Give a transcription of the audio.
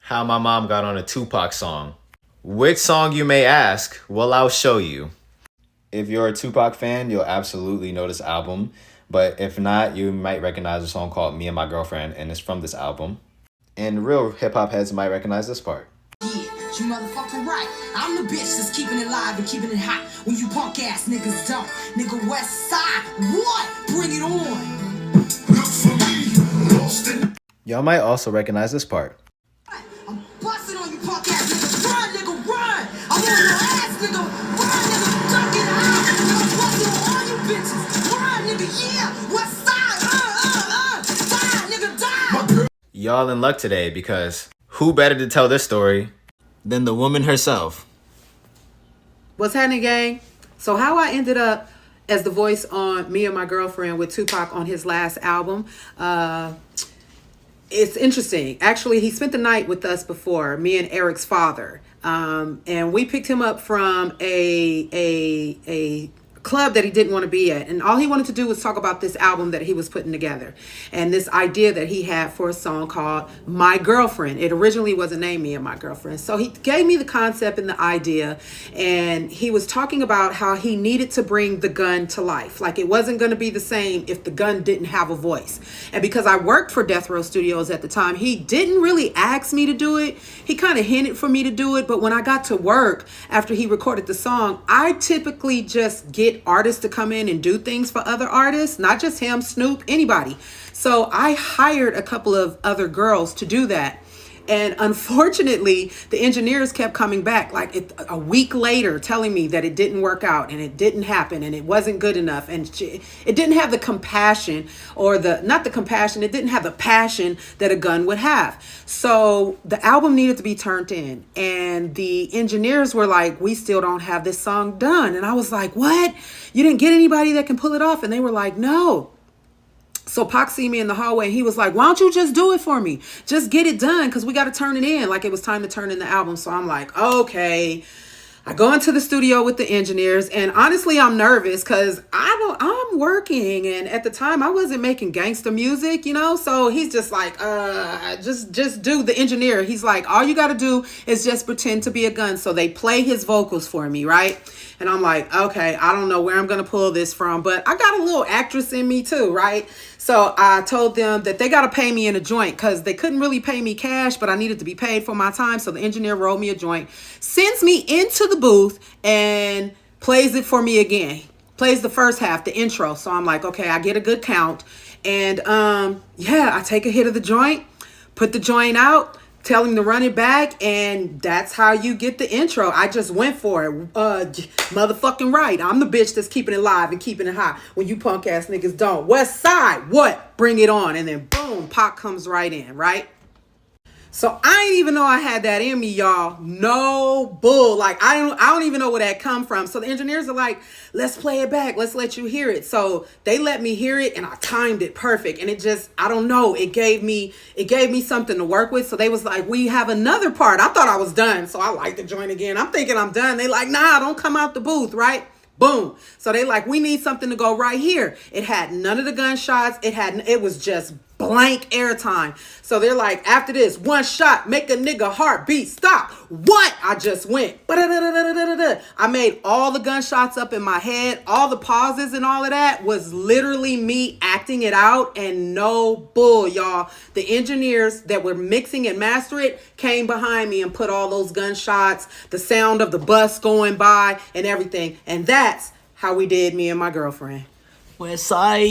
How my mom got on a Tupac song. Which song, you may ask? Well, I'll show you. If you're a Tupac fan, you'll absolutely know this album. But if not, you might recognize a song called Me and My Girlfriend, and it's from this album. And real hip-hop heads might recognize this part. Yeah, you motherfucking right. I'm the bitch that's keeping it live and keeping it hot. When you punk ass niggas don't. Nigga West Side, what? Bring it on. Look for me, lost in. Y'all might also recognize this part. I'm busting on you punk ass niggas. Run, nigga, run. I'm on your ass, nigga. Run, nigga. Duck it out. I'm busting on all you bitches. Run, nigga, yeah. West Side, die, nigga, die. Y'all in luck today because who better to tell this story than the woman herself? What's happening, gang? So how I ended up as the voice on Me and My Girlfriend with Tupac on his last album, it's interesting. Actually, he spent the night with us before, me and Eric's father. And we picked him up from a club that he didn't want to be at, and all he wanted to do was talk about this album that he was putting together and this idea that he had for a song called My Girlfriend. It originally wasn't named Me and My Girlfriend. So he gave me the concept and the idea, and he was talking about how he needed to bring the gun to life. Like, it wasn't going to be the same if the gun didn't have a voice. And because I worked for Death Row Studios at the time, he didn't really ask me to do it. He kind of hinted for me to do it, but when I got to work after he recorded the song, I typically just get artists to come in and do things for other artists, not just him, Snoop, anybody. So I hired a couple of other girls to do that. And unfortunately, the engineers kept coming back like a week later telling me that it didn't work out and it didn't happen and it wasn't good enough. And it didn't have the compassion or it didn't have the passion that a gun would have. So the album needed to be turned in. And the engineers were like, we still don't have this song done. And I was like, what? You didn't get anybody that can pull it off? And they were like, no. So Pac see me in the hallway and he was like, why don't you just do it for me? Just get it done because we got to turn it in. Like, it was time to turn in the album. So I'm like, okay. I go into the studio with the engineers, and honestly, I'm nervous because I'm working, and at the time I wasn't making gangster music, you know? So he's just like, just do the engineer. He's like, all you got to do is just pretend to be a gun. So they play his vocals for me, right? And I'm like, okay, I don't know where I'm going to pull this from, but I got a little actress in me too, right? So I told them that they got to pay me in a joint because they couldn't really pay me cash, but I needed to be paid for my time. So the engineer rolled me a joint, sends me into the booth and plays it for me again. Plays the first half, the intro. So I'm like, okay, I get a good count. And yeah, I take a hit of the joint, put the joint out, tell him to run it back, and that's how you get the intro. I just went for it. Motherfucking right. I'm the bitch that's keeping it live and keeping it hot when you punk ass niggas don't. West Side, what? Bring it on. And then boom, Pac comes right in, right? So I didn't even know I had that in me, y'all. No bull. Like, I don't even know where that come from. So the engineers are like, let's play it back. Let's let you hear it. So they let me hear it, and I timed it perfect. And it just, I don't know. It gave me something to work with. So they was like, we have another part. I thought I was done. So I like the joint again. I'm thinking I'm done. They like, nah, don't come out the booth, right? Boom. So they like, we need something to go right here. It had none of the gunshots. It was just blank airtime. So they're like, after this, one shot, make a nigga heartbeat stop. What? I just went. I made all the gunshots up in my head. All the pauses and all of that was literally me acting it out, and no bull, y'all. The engineers that were mixing and mastering it came behind me and put all those gunshots, the sound of the bus going by and everything. And that's how we did Me and My Girlfriend. West Side.